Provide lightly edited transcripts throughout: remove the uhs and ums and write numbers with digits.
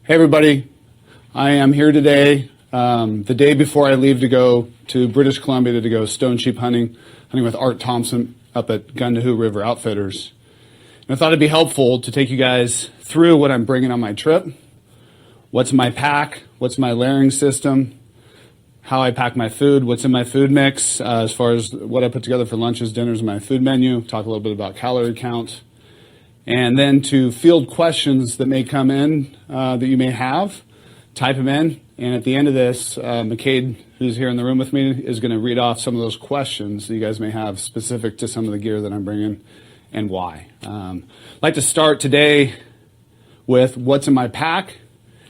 Hey everybody, I am here today, the day before I leave to go to British Columbia to go stone sheep hunting with Art Thompson up at Gundahoo River Outfitters. And I thought it'd be helpful to take you guys through what I'm bringing on my trip, what's in my pack, what's my layering system, how I pack my food, what's in my food mix, as far as what I put together for lunches, dinners, my food menu, talk a little bit about calorie count, and then to field questions that may come in that you may have, type them in, and at the end of this, McCade, who's here in the room with me, is going to read off some of those questions that you guys may have specific to some of the gear that I'm bringing and why. I'd like to start today with what's in my pack,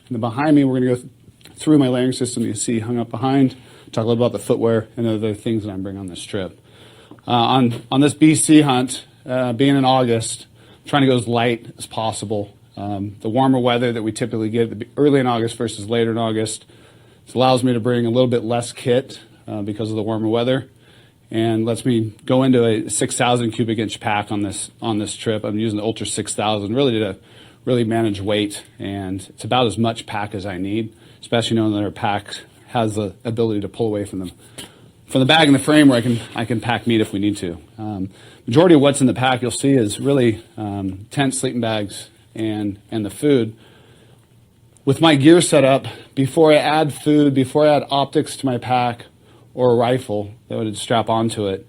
and then behind me we're going to go through my layering system you see hung up behind, talk a little about the footwear and other things that I'm bringing on this trip. On this BC hunt, being in August, trying to go as light as possible. The warmer weather that we typically get early in August versus later in August, it allows me to bring a little bit less kit because of the warmer weather, and lets me go into a 6,000 cubic inch pack on this trip. I'm using the Ultra 6000 really to manage weight, and it's about as much pack as I need, especially knowing that our pack has the ability to pull away from the bag and the frame where I can pack meat if we need to. Majority of what's in the pack you'll see is really tent, sleeping bags, and the food. With my gear set up, before I add food, before I add optics to my pack or a rifle that would strap onto it,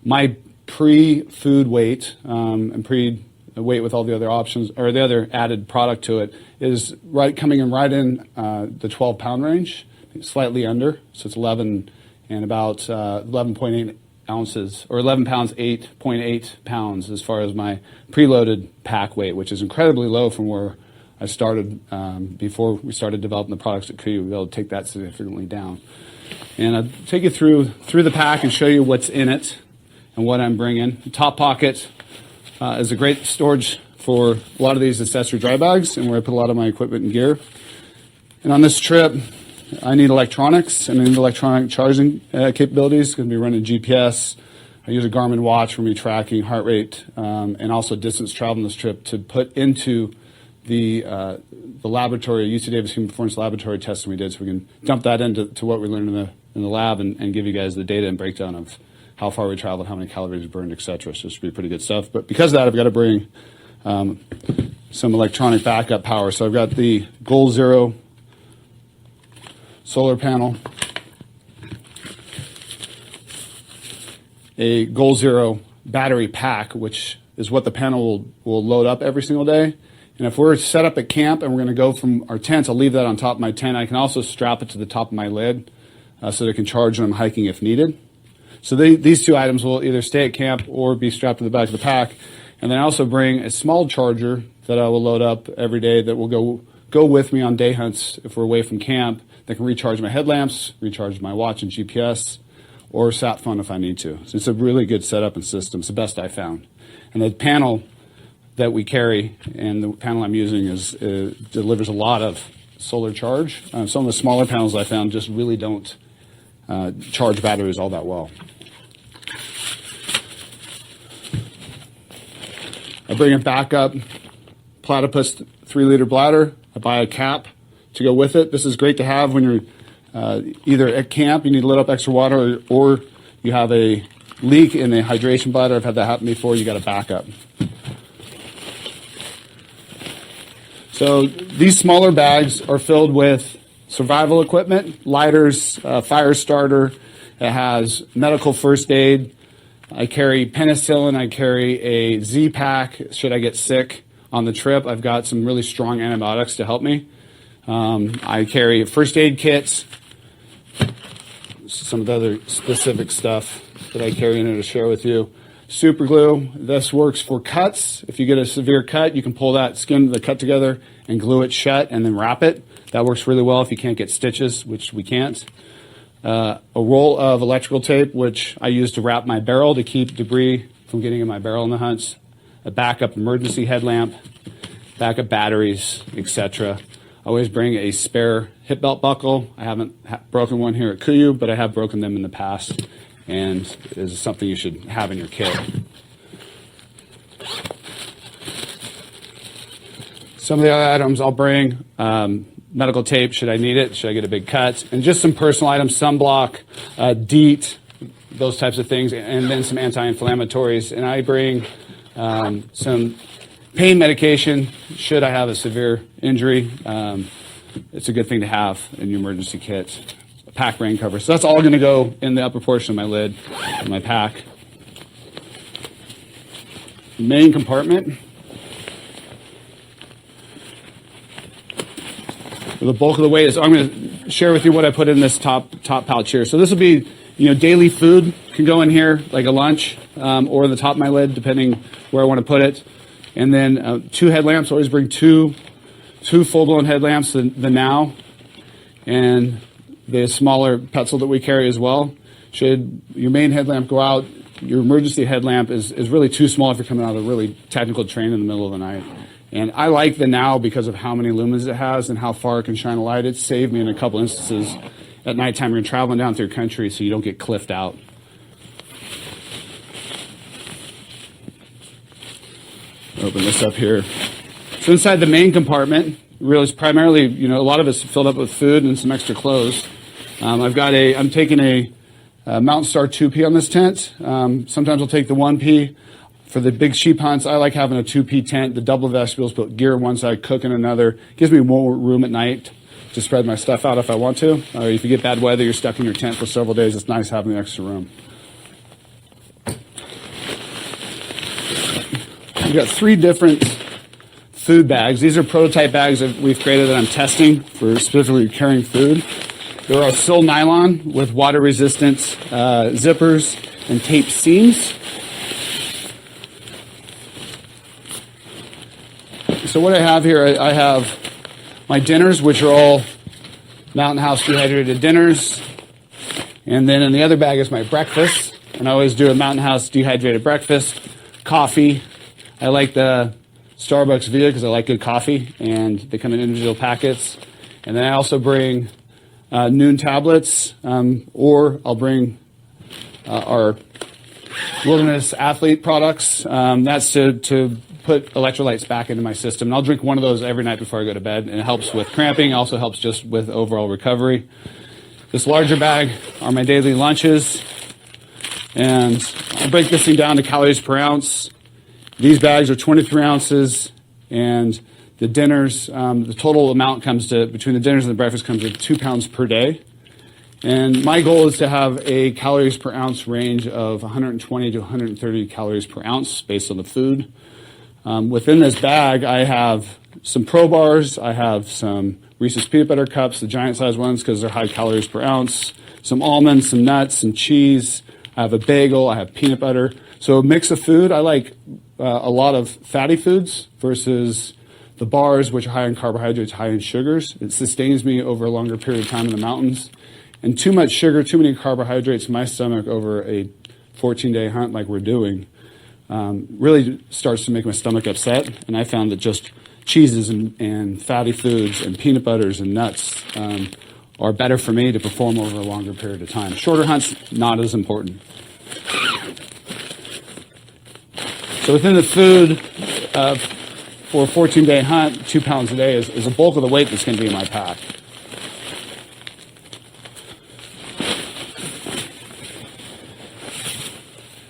my pre-food weight and pre-weight with all the other options or the other added product to it is coming in right in the 12-pound range, slightly under, so it's 11 and about 11.8 ounces, or 11 pounds, 8.8 pounds as far as my preloaded pack weight, which is incredibly low from where I started before we started developing the products at KUIU. We'll be able to take that significantly down. And I'll take you through the pack and show you what's in it and what I'm bringing. The top pocket is a great storage for a lot of these accessory dry bags and where I put a lot of my equipment and gear. And on this trip, I need electronics and I need electronic charging capabilities. Going to be running GPS. I use a Garmin watch for me tracking heart rate and also distance travel on this trip to put into the laboratory, UC Davis Human Performance Laboratory testing we did, so we can dump that into what we learned in the lab and give you guys the data and breakdown of how far we traveled, how many calories burned, etc. So it should be pretty good stuff. But because of that, I've got to bring some electronic backup power. So I've got the Goal Zero solar panel, a Goal Zero battery pack, which is what the panel will load up every single day. And if we're set up at camp and we're going to go from our tents, I'll leave that on top of my tent. I can also strap it to the top of my lid so that it can charge when I'm hiking if needed. So these two items will either stay at camp or be strapped to the back of the pack. And then I also bring a small charger that I will load up every day that will go with me on day hunts if we're away from camp, that can recharge my headlamps, recharge my watch and GPS, or sat phone if I need to. So it's a really good setup and system. It's the best I found. And the panel that we carry and the panel I'm using delivers a lot of solar charge. Some of the smaller panels I found just really don't charge batteries all that well. I bring a backup platypus 3-liter bladder. I buy a cap to go with it. This is great to have when you're either at camp, you need to let up extra water, or you have a leak in the hydration bladder. I've had that happen before. You got a backup. So these smaller bags are filled with survival equipment, lighters, fire starter. It has medical first aid. I carry penicillin. I carry a Z-Pack should I get sick on the trip. I've got some really strong antibiotics to help me. I carry first aid kits, some of the other specific stuff that I carry in there to share with you. Super glue. This works for cuts. If you get a severe cut, you can pull that skin of the cut together and glue it shut and then wrap it. That works really well if you can't get stitches, which we can't. A roll of electrical tape, which I use to wrap my barrel to keep debris from getting in my barrel in the hunts. A backup emergency headlamp, backup batteries, etc. I always bring a spare hip belt buckle. I haven't broken one here at KUIU, but I have broken them in the past, and this is something you should have in your kit. Some of the other items I'll bring, medical tape, should I need it, should I get a big cut, and just some personal items, sunblock, DEET, those types of things, and then some anti-inflammatories. And I bring some pain medication should I have a severe injury. It's a good thing to have in your emergency kit. A pack rain cover. So that's all going to go in the upper portion of my lid, in my pack. Main compartment. The bulk of the weight is, I'm going to share with you what I put in this top pouch here. So this will be, daily food can go in here, like a lunch, or the top of my lid, depending where I want to put it. And then 2 headlamps. Always bring two full-blown headlamps, the Now, and the smaller Petzl that we carry as well. Should your main headlamp go out, your emergency headlamp is really too small if you're coming out of a really technical train in the middle of the night. And I like the Now because of how many lumens it has and how far it can shine a light. It saved me in a couple instances at nighttime. You're traveling down through country so you don't get cliffed out. Open this up here. So inside the main compartment, really is primarily, a lot of it's filled up with food and some extra clothes. I'm taking a Mountain Star 2P on this tent. Sometimes I'll take the 1P. For the big sheep hunts, I like having a 2P tent, the double vestibules, put gear on one side, cook in another. Gives me more room at night to spread my stuff out if I want to. Or if you get bad weather, you're stuck in your tent for several days, it's nice having the extra room. We've got 3 different food bags. These are prototype bags that we've created that I'm testing for specifically carrying food. They're all sil nylon with water-resistant zippers and tape seams. So what I have here, I have my dinners, which are all Mountain House dehydrated dinners. And then in the other bag is my breakfast. And I always do a Mountain House dehydrated breakfast. Coffee. I like the Starbucks Via because I like good coffee. And they come in individual packets. And then I also bring noon tablets. Or I'll bring our Wilderness Athlete products. That's to put electrolytes back into my system. And I'll drink one of those every night before I go to bed, and it helps with cramping, also helps just with overall recovery. This larger bag are my daily lunches, and I'll break this thing down to calories per ounce. These bags are 23 ounces, and the dinners, the total amount comes to, between the dinners and the breakfast, comes to 2 pounds per day. And my goal is to have a calories per ounce range of 120 to 130 calories per ounce based on the food. Within this bag, I have some Pro Bars. I have some Reese's Peanut Butter Cups, the giant size ones because they're high calories per ounce. Some almonds, some nuts, some cheese. I have a bagel. I have peanut butter. So a mix of food. I like a lot of fatty foods versus the bars, which are high in carbohydrates, high in sugars. It sustains me over a longer period of time in the mountains. And too much sugar, too many carbohydrates in my stomach over a 14-day hunt like we're doing really starts to make my stomach upset. And I found that just cheeses and fatty foods and peanut butters and nuts are better for me to perform over a longer period of time. Shorter hunts, not as important. So within the food for a 14-day hunt, 2 pounds a day is a bulk of the weight that's going to be in my pack.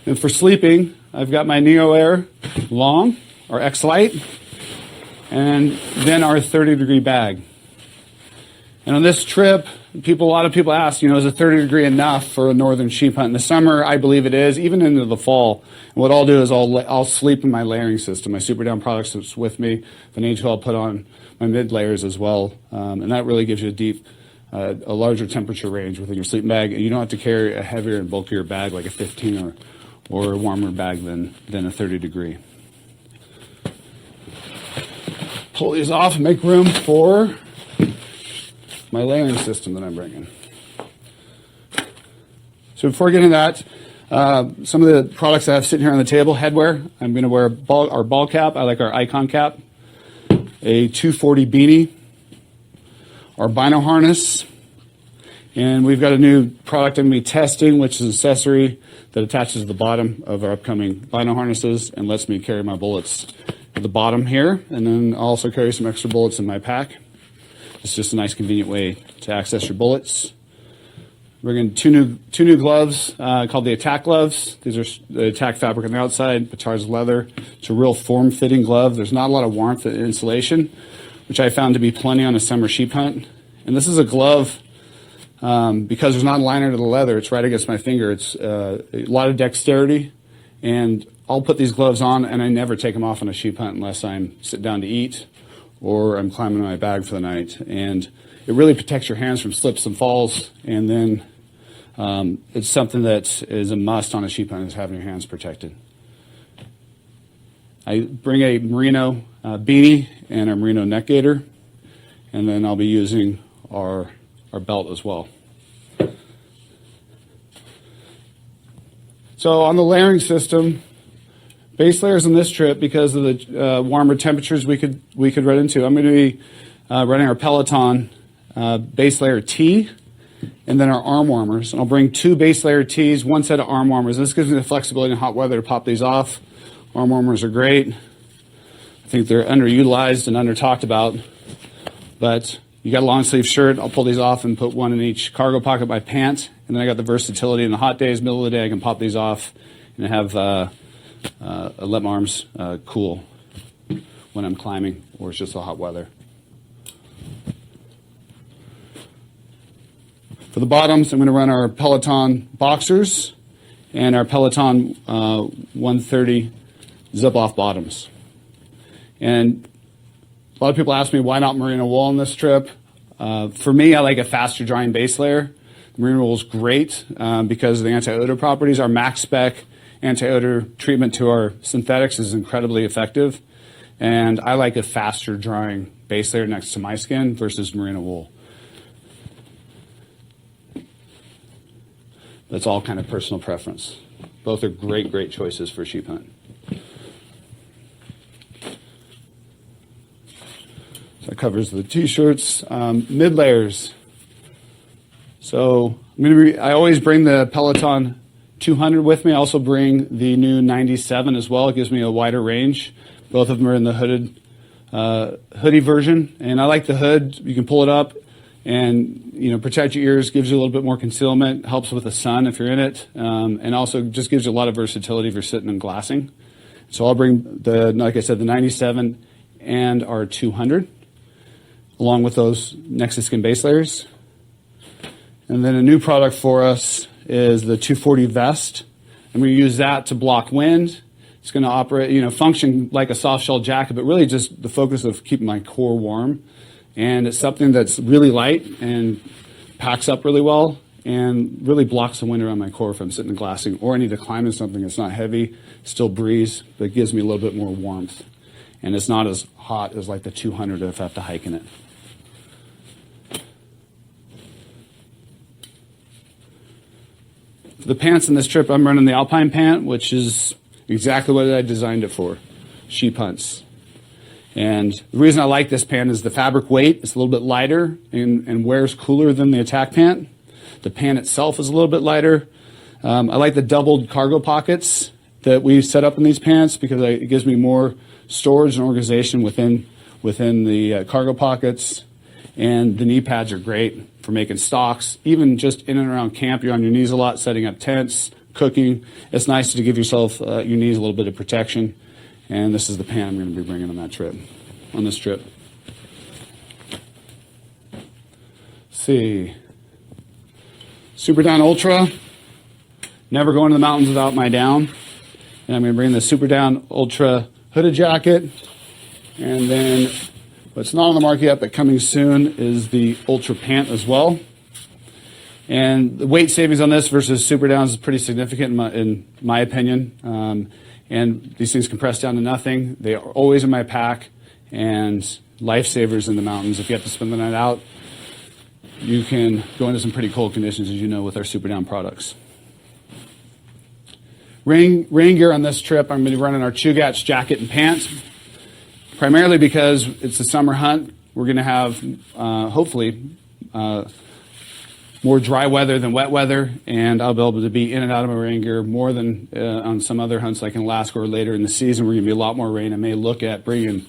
And for sleeping, I've got my Neo Air Long, or X-Lite, and then our 30-degree bag. And on this trip, a lot of people ask, is a 30-degree enough for a northern sheep hunt? In the summer, I believe it is, even into the fall. And what I'll do is I'll sleep in my layering system, my Super Down products that's with me. If I need to, I'll put on my mid layers as well. And that really gives you a larger temperature range within your sleeping bag. And you don't have to carry a heavier and bulkier bag like a 15 or a warmer bag than a 30-degree. Pull these off and make room for my layering system that I'm bringing. So before getting that, some of the products I have sitting here on the table, headwear. I'm going to wear our ball cap. I like our Icon cap. A 240 beanie. Our bino harness. And we've got a new product I'm going to be testing, which is an accessory that attaches to the bottom of our upcoming bino harnesses and lets me carry my bullets at the bottom here, and then I'll also carry some extra bullets in my pack. It's just a nice, convenient way to access your bullets. We're going two new gloves called the Attack gloves. These are the Attack fabric on the outside, Batard's leather. It's a real form-fitting glove. There's not a lot of warmth and insulation, which I found to be plenty on a summer sheep hunt. And this is a glove, because there's not a liner to the leather, it's right against my finger. It's a lot of dexterity, and I'll put these gloves on and I never take them off on a sheep hunt unless I'm sitting down to eat or I'm climbing in my bag for the night. And it really protects your hands from slips and falls, and then it's something that is a must on a sheep hunt, is having your hands protected. I bring a merino beanie and a merino neck gaiter, and then I'll be using our belt as well. So on the layering system, base layers on this trip, because of the warmer temperatures we could run into, I'm going to be running our Peloton base layer T, and then our arm warmers. And I'll bring 2 base layer tees, 1 set of arm warmers. This gives me the flexibility in hot weather to pop these off. Arm warmers are great. I think they're underutilized and under talked about. But you got a long sleeve shirt, I'll pull these off and put one in each cargo pocket by pant. And then I got the versatility in the hot days, middle of the day, I can pop these off and have let my arms cool when I'm climbing or it's just the hot weather. For the bottoms, I'm going to run our Peloton boxers and our Peloton 130 zip-off bottoms. And a lot of people ask me, why not merino wool on this trip? For me, I like a faster drying base layer. Merino wool is great because of the anti-odor properties. Our max spec anti-odor treatment to our synthetics is incredibly effective. And I like a faster drying base layer next to my skin versus merino wool. That's all kind of personal preference. Both are great, great choices for sheep hunt. So that covers the t-shirts. Mid layers. So I always bring the Peloton 200 with me. I also bring the new 97 as well. It gives me a wider range. Both of them are in the hoodie version, and I like the hood. You can pull it up and protect your ears, gives you a little bit more concealment, helps with the sun if you're in it, and also just gives you a lot of versatility if you're sitting and glassing. So I'll bring like I said, the 97 and our 200, along with those next to skin base layers. And then a new product for us is the 240 vest, and we use that to block wind. It's going to operate, function like a soft shell jacket, but really just the focus of keeping my core warm. And it's something that's really light and packs up really well and really blocks the wind around my core if I'm sitting and glassing, or I need to climb in something that's not heavy, still breeze, but it gives me a little bit more warmth. And it's not as hot as like the 200 if I have to hike in it. For the pants in this trip, I'm running the Alpine Pant, which is exactly what I designed it for, sheep hunts. And the reason I like this pant is the fabric weight. It's a little bit lighter and wears cooler than the Attack pant. The pant itself is a little bit lighter. I like the doubled cargo pockets that we set up in these pants because it gives me more storage and organization within the cargo pockets. And the knee pads are great for making stocks. Even just in and around camp, you're on your knees a lot, setting up tents, cooking. It's nice to give yourself, your knees a little bit of protection. And this is the pant I'm going to be bringing on this trip. Let's see. Super Down Ultra. Never going to the mountains without my down. And I'm going to bring the Super Down Ultra hooded jacket. And then what's not on the market yet, but coming soon, is the Ultra Pant as well. And the weight savings on this versus Super Downs is pretty significant in my opinion. And these things compress down to nothing. They are always in my pack, and lifesavers in the mountains. If you have to spend the night out, you can go into some pretty cold conditions, as you know, with our Super Down products. Rain gear on this trip, I'm going to be running our Chugach jacket and pants, primarily because it's a summer hunt. We're going to have, hopefully, more dry weather than wet weather, and I'll be able to be in and out of my rain gear more than on some other hunts like in Alaska or later in the season where you're going to be a lot more rain. I may look at bringing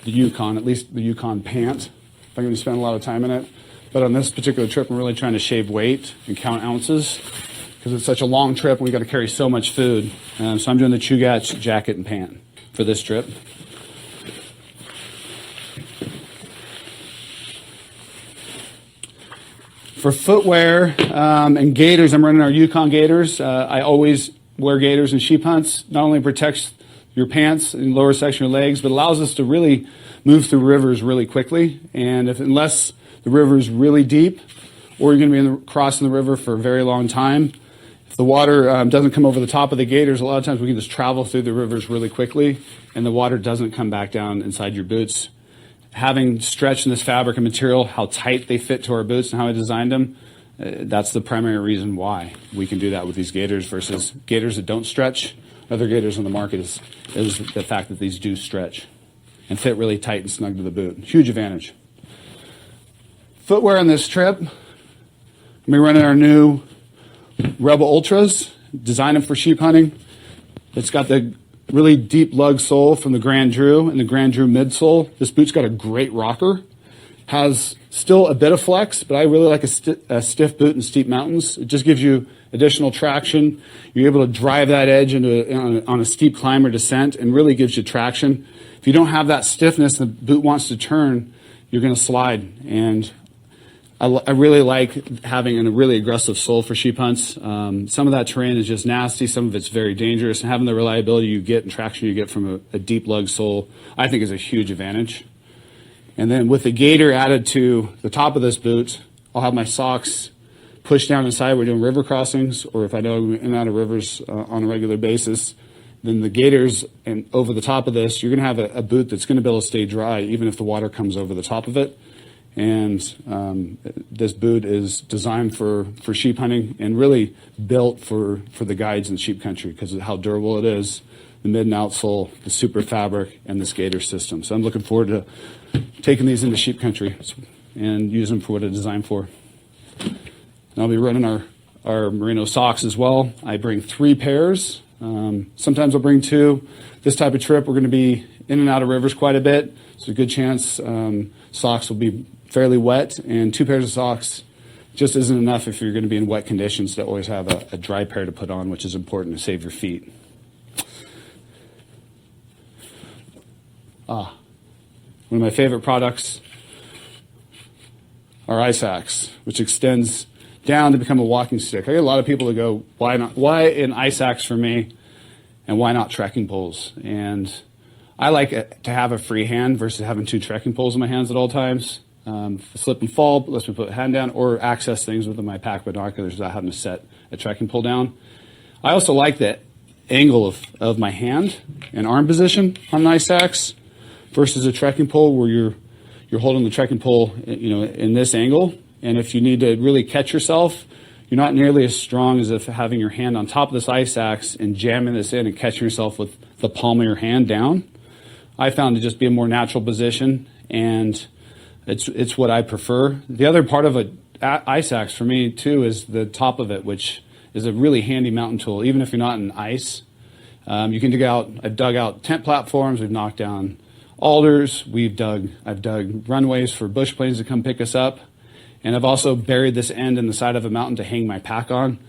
the Yukon, at least the Yukon Pant, if I'm going to spend a lot of time in it. But on this particular trip, I'm really trying to shave weight and count ounces because it's such a long trip and we got to carry so much food. So I'm doing the Chugach jacket and pant for this trip. For footwear and gaiters, I'm running our Yukon gaiters. I always wear gaiters in sheep hunts. Not only protects your pants and lower section of your legs, but allows us to really move through rivers really quickly. And unless the river is really deep, or you're going to be crossing the river for a very long time, if the water doesn't come over the top of the gaiters, a lot of times we can just travel through the rivers really quickly, and the water doesn't come back down inside your boots. Having stretch in this fabric and material, how tight they fit to our boots and how I designed them, that's the primary reason why we can do that with these gaiters versus gaiters that don't stretch. Other gaiters on the market is the fact that these do stretch and fit really tight and snug to the boot. Huge advantage. Footwear on this trip, we're running our new Rebel Ultras, designed them for sheep hunting. It's got the really deep lug sole from the Grand Drew and the Grand Drew midsole. This boot's got a great rocker. Has still a bit of flex, but I really like a stiff boot in steep mountains. It just gives you additional traction. You're able to drive that edge on a steep climb or descent and really gives you traction. If you don't have that stiffness, the boot wants to turn, you're going to slide. And I really like having a really aggressive sole for sheep hunts. Some of that terrain is just nasty. Some of it's very dangerous. And having the reliability you get and traction you get from a deep lug sole, I think is a huge advantage. And then with the gaiter added to the top of this boot, I'll have my socks pushed down inside. We're doing river crossings, or if I know I'm in and out of rivers on a regular basis, then the gaiters and over the top of this, you're going to have a boot that's going to be able to stay dry even if the water comes over the top of it. And this boot is designed for sheep hunting and really built for the guides in sheep country because of how durable it is, the mid and outsole, the super fabric, and this gaiter system. So I'm looking forward to taking these into sheep country and use them for what it's designed for. And I'll be running our merino socks as well. I bring 3 pairs. Sometimes I'll bring 2. This type of trip, we're going to be in and out of rivers quite a bit. So a good chance socks will be fairly wet, and 2 pairs of socks just isn't enough if you're going to be in wet conditions to always have a dry pair to put on, which is important to save your feet. One of my favorite products are ice axe, which extends down to become a walking stick. I get a lot of people that go, why an ice axe for me, and why not trekking poles? And I like it to have a free hand versus having 2 trekking poles in my hands at all times. Slip and fall lets me put a hand down or access things with my pack binoculars without having to set a trekking pole down. I also like the angle of my hand and arm position on an ice axe versus a trekking pole where you're holding the trekking pole, in this angle. And if you need to really catch yourself, you're not nearly as strong as if having your hand on top of this ice axe and jamming this in and catching yourself with the palm of your hand down. I found to just be a more natural position, and it's what I prefer. The other part of an ice axe for me too is the top of it, which is a really handy mountain tool. Even if you're not in ice, you can dig out. I've dug out tent platforms. We've knocked down alders. I've dug runways for bush planes to come pick us up, and I've also buried this end in the side of a mountain to hang my pack on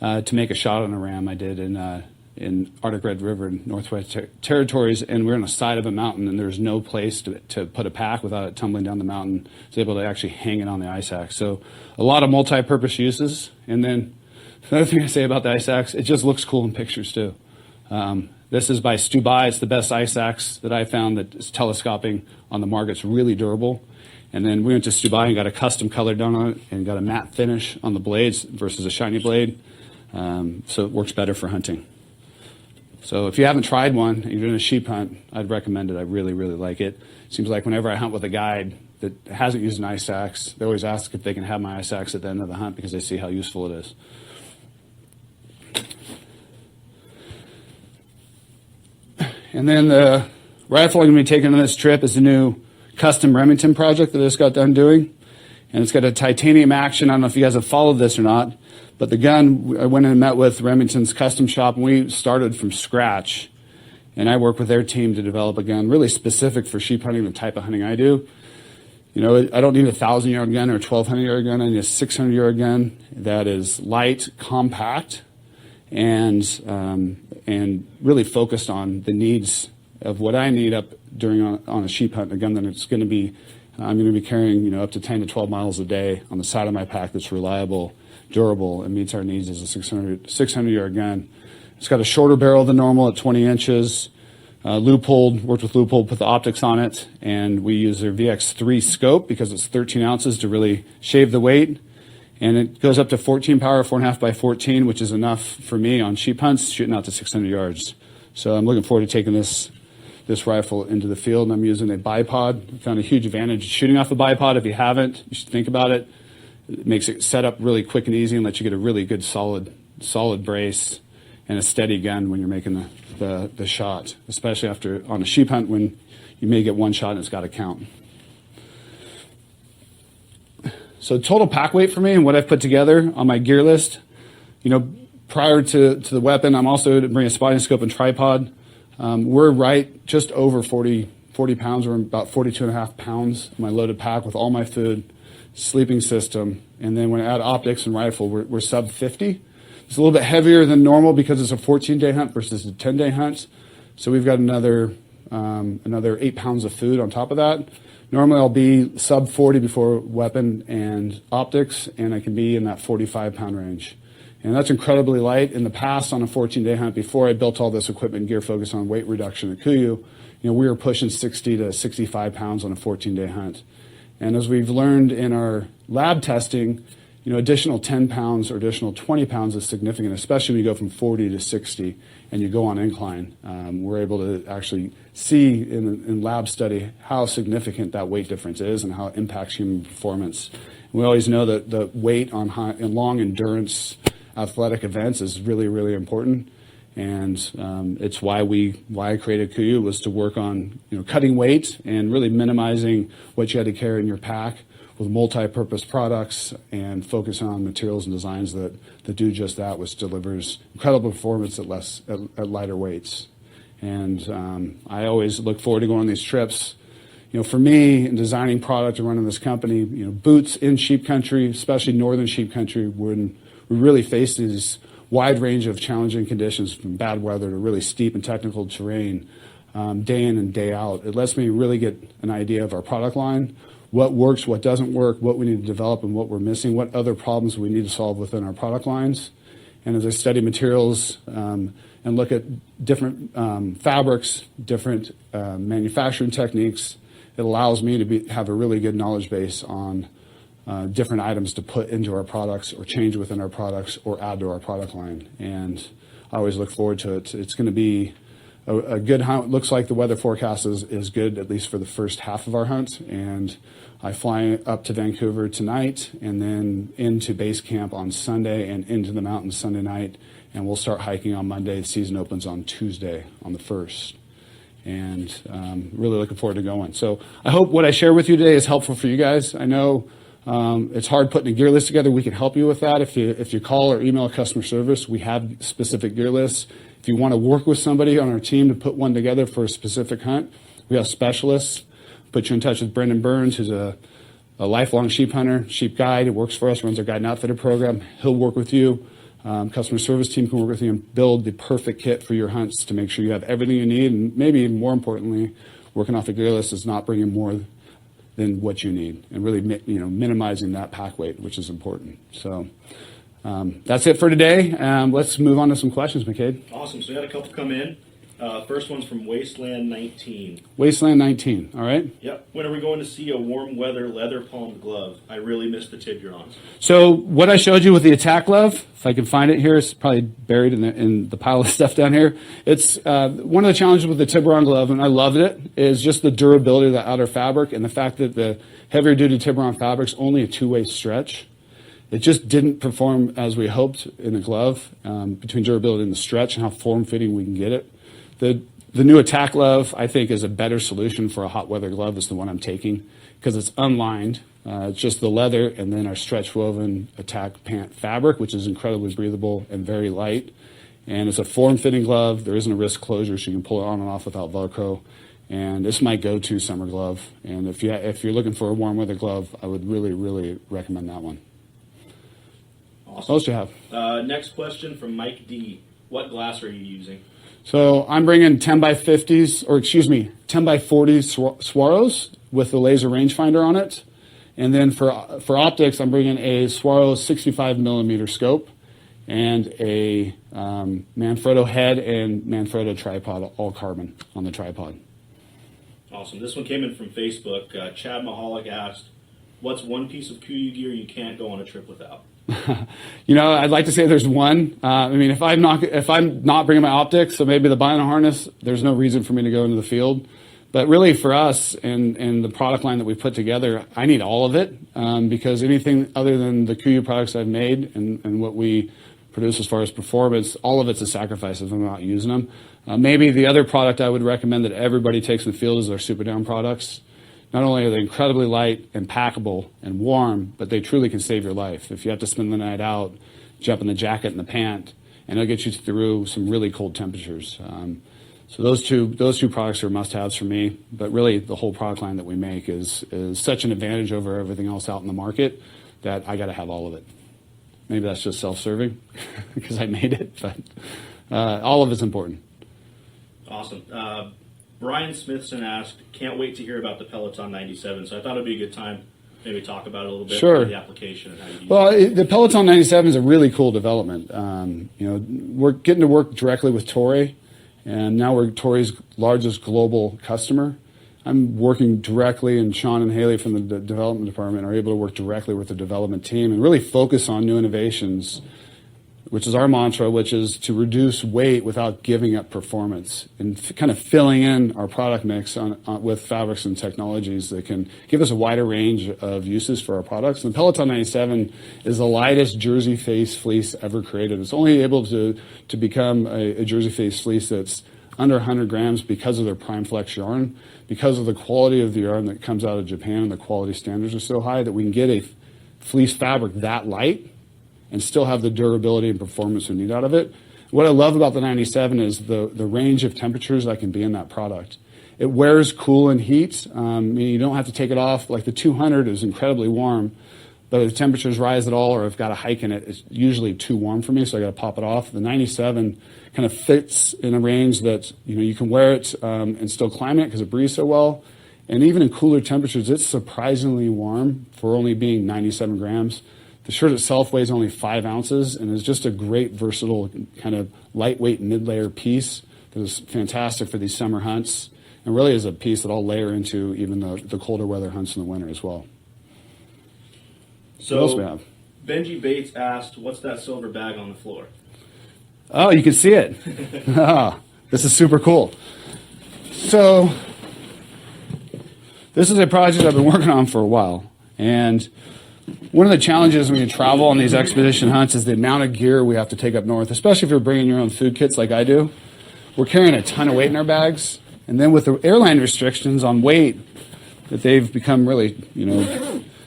to make a shot on a ram. I did in Arctic Red River in Northwest Territories, and we're on the side of a mountain, and there's no place to put a pack without it tumbling down the mountain. I was able to actually hang it on the ice axe. So a lot of multi-purpose uses. And then another thing I say about the ice axe, it just looks cool in pictures too. This is by Stubai. It's the best ice axe that I found that is telescoping on the market. It's really durable. And then we went to Stubai and got a custom color done on it and got a matte finish on the blades versus a shiny blade. So it works better for hunting. So if you haven't tried one and you're doing a sheep hunt, I'd recommend it. I really, really like it. It seems like whenever I hunt with a guide that hasn't used an ice axe, they always ask if they can have my ice axe at the end of the hunt because they see how useful it is. And then the rifle I'm going to be taking on this trip is a new custom Remington project that I just got done doing. and it's got a titanium action. I don't know if you guys have followed this or not, but the gun, I went and met with Remington's custom shop, and we started from scratch. And I work with their team to develop a gun really specific for sheep hunting, the type of hunting I do. You know, I don't need a 1,000-yard gun or a 1,200-yard gun. I need a 600-yard gun that is light, compact, and really focused on the needs of what I need up during on a sheep hunt. A gun that it's going to be, I'm going to be carrying, you know, up to 10 to 12 miles a day on the side of my pack that's reliable, durable, and meets our needs as a 600-yard gun. It's got a shorter barrel than normal at 20 inches. Loophole, worked with Loophole, put the optics on it, and we use their VX3 scope because it's 13 ounces to really shave the weight. And it goes up to 14 power, 4.5 by 14, which is enough for me on sheep hunts, shooting out to 600 yards. So I'm looking forward to taking this rifle into the field, and I'm using a bipod. I found a huge advantage shooting off a bipod. If you haven't, you should think about it. It makes it set up really quick and easy and lets you get a really good solid brace and a steady gun when you're making the shot, especially after on a sheep hunt when you may get one shot and it's got to count. So total pack weight for me and what I've put together on my gear list, you know, prior to the weapon, I'm also to bring a spotting scope and tripod. We're right just over 40 pounds. We're about 42.5 pounds in my loaded pack with all my food, sleeping system, and then when I add optics and rifle, we're sub 50. It's a little bit heavier than normal because it's a 14-day hunt versus a 10-day hunt. So we've got another 8 pounds of food on top of that. Normally I'll be sub 40 before weapon and optics, and I can be in that 45-pound range. And that's incredibly light. In the past, on a 14-day hunt, before I built all this equipment and gear focused on weight reduction at KUIU, you know, we were pushing 60 to 65 pounds on a 14-day hunt. And as we've learned in our lab testing, you know, additional 10 pounds or additional 20 pounds is significant, especially when you go from 40 to 60 and you go on incline. We're able to actually see in lab study how significant that weight difference is and how it impacts human performance. We always know that the weight on in long endurance athletic events is really, really important. And it's why I created KUIU, was to work on, you know, cutting weight and really minimizing what you had to carry in your pack with multi-purpose products and focus on materials and designs that do just that, which delivers incredible performance at lighter weights. And I always look forward to going on these trips. You know, for me, in designing product and running this company, you know, boots in sheep country, especially northern sheep country, when we really face these wide range of challenging conditions, from bad weather to really steep and technical terrain, day in and day out. It lets me really get an idea of our product line, what works, what doesn't work, what we need to develop and what we're missing, what other problems we need to solve within our product lines. And as I study materials and look at different fabrics, different manufacturing techniques, it allows me to have a really good knowledge base on different items to put into our products or change within our products or add to our product line. And I always look forward to it. It's going to be a good hunt. It looks like the weather forecast is good, at least for the first half of our hunt. And I fly up to Vancouver tonight and then into base camp on Sunday and into the mountains Sunday night. And we'll start hiking on Monday. The season opens on Tuesday on the 1st. And really looking forward to going. So I hope what I share with you today is helpful for you guys. I know it's hard putting a gear list together. We can help you with that. If you call or email customer service, we have specific gear lists. If you want to work with somebody on our team to put one together for a specific hunt, we have specialists. Put you in touch with Brendan Burns, who's a lifelong sheep hunter, sheep guide. He works for us, runs our guide and outfitter program. He'll work with you. Customer service team can work with you and build the perfect kit for your hunts to make sure you have everything you need. And maybe even more importantly, working off a gear list is not bringing more than what you need, and really, you know, minimizing that pack weight, which is important. So that's it for today. Let's move on to some questions, McCade. Awesome. So we had a couple come in. First one's from Wasteland 19. Wasteland 19, all right? Yep. When are we going to see a warm weather leather palmed glove? I really miss the Tiburon. So what I showed you with the attack glove, if I can find it here, it's probably buried in the pile of stuff down here. It's one of the challenges with the Tiburon glove, and I loved it, is just the durability of the outer fabric and the fact that the heavier duty Tiburon fabric's only a two-way stretch. It just didn't perform as we hoped in the glove, between durability and the stretch and how form-fitting we can get it. The new attack glove, I think, is a better solution for a hot weather glove. Is the one I'm taking because it's unlined. It's just the leather and then our stretch woven attack pant fabric, which is incredibly breathable and very light. And it's a form-fitting glove. There isn't a wrist closure, so you can pull it on and off without Velcro. And it's my go-to summer glove. And if you're looking for a warm weather glove, I would really, really recommend that one. Awesome. What else do you have? Next question from Mike D. What glass are you using? So I'm bringing 10 by 50s, or excuse me, 10 by 40s Swaros with the laser rangefinder on it. And then for optics, I'm bringing a Swaro 65 millimeter scope and a Manfrotto head and Manfrotto tripod, all carbon on the tripod. Awesome. This one came in from Facebook. Chad Mahalik asked, what's one piece of KUIU gear you can't go on a trip without? I'd like to say there's one. If I'm not bringing my optics, so maybe the bino harness, there's no reason for me to go into the field. But really for us and the product line that we put together, I need all of it because anything other than the KUIU products I've made and what we produce as far as performance, all of it's a sacrifice if I'm not using them. Maybe the other product I would recommend that everybody takes in the field is our Super Down products. Not only are they incredibly light and packable and warm, but they truly can save your life. If you have to spend the night out, jump in the jacket and the pant, and it'll get you through some really cold temperatures. So those two products are must-haves for me. But really, the whole product line that we make is such an advantage over everything else out in the market that I got to have all of it. Maybe that's just self-serving because I made it, but all of it's important. Awesome. Brian Smithson asked, can't wait to hear about the Peloton 97. So I thought it'd be a good time maybe talk about it a little bit. Sure. The application and how you use it. The Peloton 97 is a really cool development. We're getting to work directly with Toray, and now we're Toray's largest global customer. I'm working directly, and Sean and Haley from the development department are able to work directly with the development team and really focus on new innovations, which is our mantra, which is to reduce weight without giving up performance and kind of filling in our product mix with fabrics and technologies that can give us a wider range of uses for our products. And the Peloton 97 is the lightest jersey face fleece ever created. It's only able to become a jersey face fleece that's under 100 grams because of their Prime Flex yarn, because of the quality of the yarn that comes out of Japan, and the quality standards are so high that we can get a fleece fabric that light and still have the durability and performance we need out of it. What I love about the 97 is the range of temperatures that can be in that product. It wears cool in heat. You don't have to take it off. Like the 200 is incredibly warm, but if the temperatures rise at all or I've got to hike in it, it's usually too warm for me, so I got to pop it off. The 97 kind of fits in a range that you can wear it and still climb it because it breathes so well. And even in cooler temperatures, it's surprisingly warm for only being 97 grams. The shirt itself weighs only 5 ounces and is just a great, versatile, kind of lightweight mid-layer piece that is fantastic for these summer hunts and really is a piece that I'll layer into even the colder weather hunts in the winter as well. So what else we have? Benji Bates asked, what's that silver bag on the floor? Oh, you can see it. This is super cool. So this is a project I've been working on for a while. And one of the challenges when you travel on these expedition hunts is the amount of gear we have to take up north, especially if you're bringing your own food kits like I do. We're carrying a ton of weight in our bags. And then with the airline restrictions on weight that they've become really,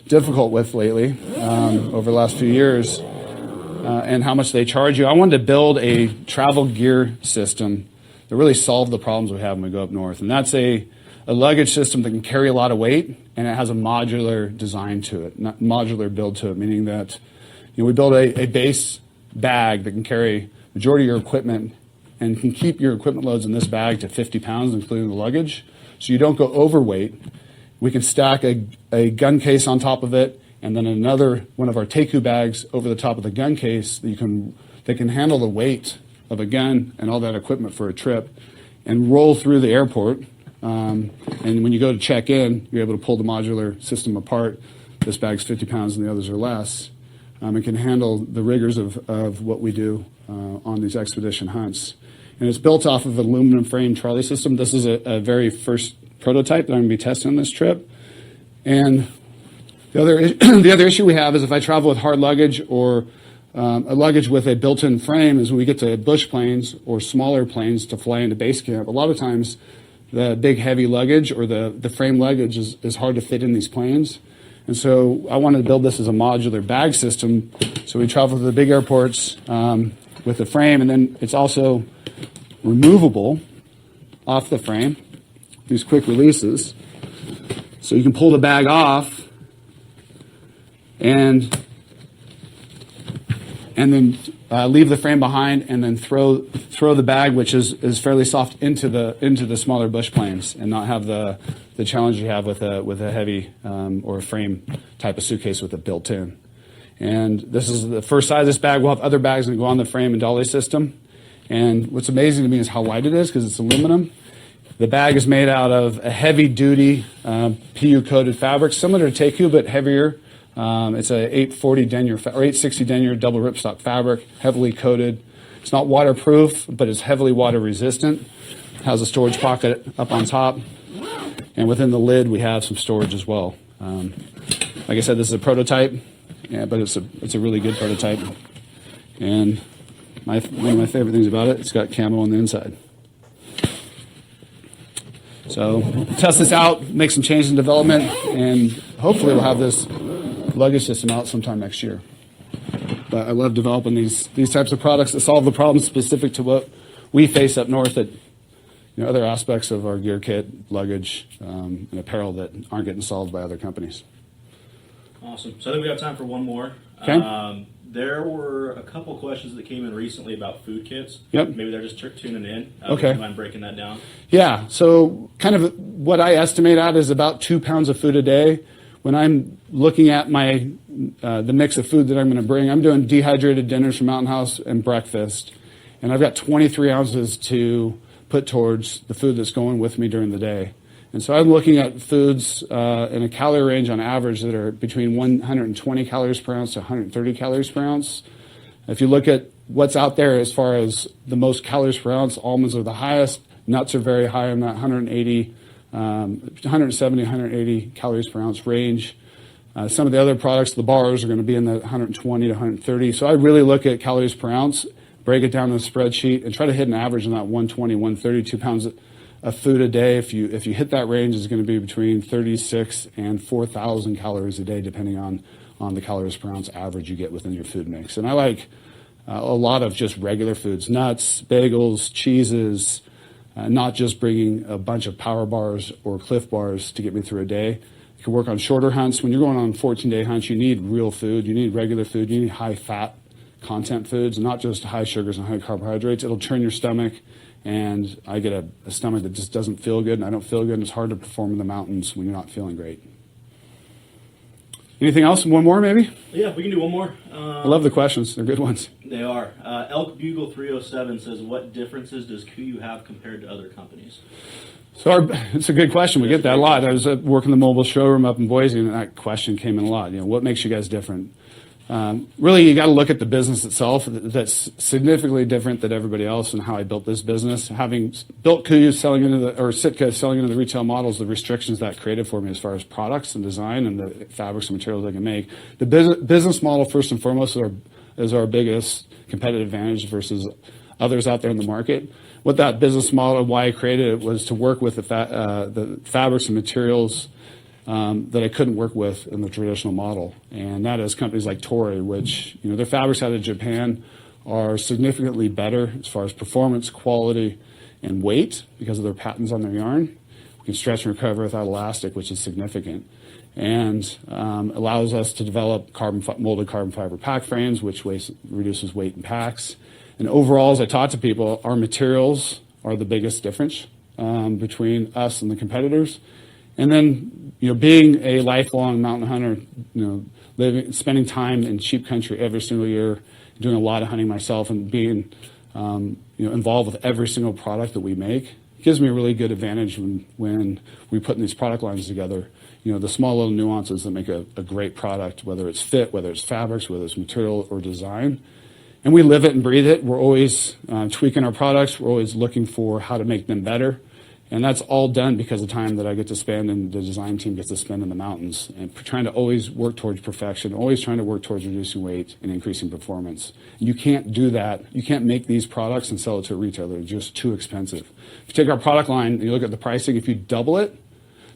difficult with lately over the last few years and how much they charge you, I wanted to build a travel gear system that really solved the problems we have when we go up north. And that's a luggage system that can carry a lot of weight, and it has a modular design to it, not modular build to it, meaning that we build a base bag that can carry majority of your equipment and can keep your equipment loads in this bag to 50 pounds, including the luggage, so you don't go overweight. We can stack a gun case on top of it, and then another one of our Teiku bags over the top of the gun case that can handle the weight of a gun and all that equipment for a trip, and roll through the airport. And when you go to check in, you're able to pull the modular system apart. This bag's 50 pounds and the others are less. It can handle the rigors of what we do on these expedition hunts. And it's built off of an aluminum frame trolley system. This is a very first prototype that I'm going to be testing on this trip. And the other issue we have is if I travel with hard luggage or a luggage with a built-in frame is when we get to bush planes or smaller planes to fly into base camp, a lot of times the big heavy luggage or the frame luggage is hard to fit in these planes. And so I wanted to build this as a modular bag system. So we travel to the big airports with the frame, and then it's also removable off the frame, these quick releases. So you can pull the bag off and then leave the frame behind, and then throw the bag, which is fairly soft, into the smaller bush planes, and not have the challenge you have with a heavy or a frame type of suitcase with it built in. And this is the first size of this bag. We'll have other bags that go on the frame and dolly system. And what's amazing to me is how wide it is, because it's aluminum. The bag is made out of a heavy-duty PU-coated fabric, similar to Teiku, but heavier. It's a 840 denier or 860 denier double ripstop fabric, heavily coated. It's not waterproof, but it's heavily water resistant. It has a storage pocket up on top, and within the lid we have some storage as well. Like I said, this is a prototype, but it's a really good prototype. And one of my favorite things about it, it's got camo on the inside. So test this out, make some changes in development, and hopefully we'll have this luggage system out sometime next year. But I love developing these types of products that solve the problems specific to what we face up north, that other aspects of our gear kit, luggage, and apparel that aren't getting solved by other companies. Awesome. So I think we have time for one more. Okay. There were a couple questions that came in recently about food kits. Yep. Maybe they're just tuning in. Okay. Would you mind breaking that down? Yeah. So kind of what I estimate at is about 2 pounds of food a day. When I'm looking at my the mix of food that I'm going to bring, I'm doing dehydrated dinners from Mountain House and breakfast, and I've got 23 ounces to put towards the food that's going with me during the day. And so I'm looking at foods in a calorie range on average that are between 120 calories per ounce to 130 calories per ounce. If you look at what's out there as far as the most calories per ounce, almonds are the highest, nuts are very high in that 170, 180 calories per ounce range. Some of the other products, the bars, are going to be in the 120 to 130. So I really look at calories per ounce, break it down in a spreadsheet, and try to hit an average in that 120, 130, 2 pounds of food a day. If you hit that range, it's going to be between 36 and 4,000 calories a day, depending on the calories per ounce average you get within your food mix. And I like a lot of just regular foods, nuts, bagels, cheeses, not just bringing a bunch of power bars or Cliff bars to get me through a day. You can work on shorter hunts. When you're going on 14-day hunts, you need real food. You need regular food. You need high-fat content foods, not just high sugars and high carbohydrates. It'll turn your stomach, and I get a stomach that just doesn't feel good, and I don't feel good, and it's hard to perform in the mountains when you're not feeling great. Anything else? One more, maybe? Yeah, we can do one more. I love the questions. They're good ones. They are. Elk Bugle 307 says, what differences does KUIU have compared to other companies? So it's a good question. We get that a lot. I was working the mobile showroom up in Boise, and that question came in a lot. What makes you guys different? Really, you got to look at the business itself. That's significantly different than everybody else, and how I built this business. Having built KUIU Sitka selling into the retail models, the restrictions that created for me as far as products and design and the fabrics and materials I can make. The business model, first and foremost, is our biggest competitive advantage versus others out there in the market. What that business model, why I created it, was to work with the fabrics and materials that I couldn't work with in the traditional model. And that is companies like Toray, which, their fabrics out of Japan are significantly better as far as performance, quality, and weight because of their patents on their yarn. We can stretch and recover without elastic, which is significant, and allows us to develop molded carbon fiber pack frames, which reduces weight in packs. And overall, as I talk to people, our materials are the biggest difference between us and the competitors. And then, being a lifelong mountain hunter, spending time in sheep country every single year, doing a lot of hunting myself, and being, involved with every single product that we make, gives me a really good advantage when we put these product lines together. The small little nuances that make a great product, whether it's fit, whether it's fabrics, whether it's material or design. And we live it and breathe it. We're always tweaking our products. We're always looking for how to make them better. And that's all done because of the time that I get to spend and the design team gets to spend in the mountains, and trying to always work towards perfection, always trying to work towards reducing weight and increasing performance. You can't do that. You can't make these products and sell it to a retailer. They're just too expensive. If you take our product line and you look at the pricing, if you double it,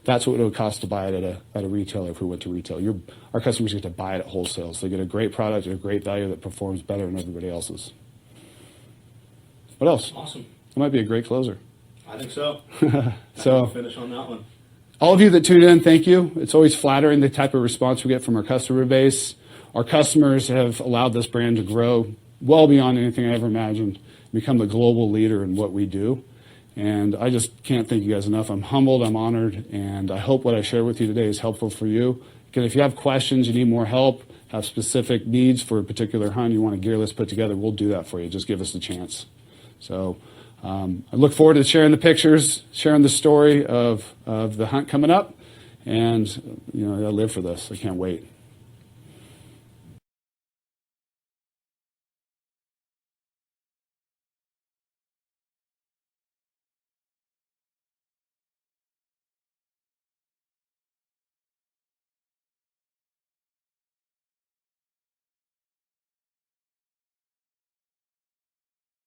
That's what it would cost to buy it at a retailer if we went to retail. Our customers get to buy it at wholesale, so they get a great product at a great value that performs better than everybody else's. What else? Awesome. It might be a great closer. I think so. So finish on that one. all of you that tune in, thank you. It's always flattering the type of response we get from our customer base. Our customers have allowed this brand to grow well beyond anything I ever imagined, become the global leader in what we do. And I just can't thank you guys enough. I'm humbled, I'm honored, and I hope what I share with you today is helpful for you. Again, if you have questions, you need more help, have specific needs for a particular hunt, you want a gear list put together, we'll do that for you. Just give us a chance. So I look forward to sharing the pictures, sharing the story of the hunt coming up, and I live for this. I can't wait.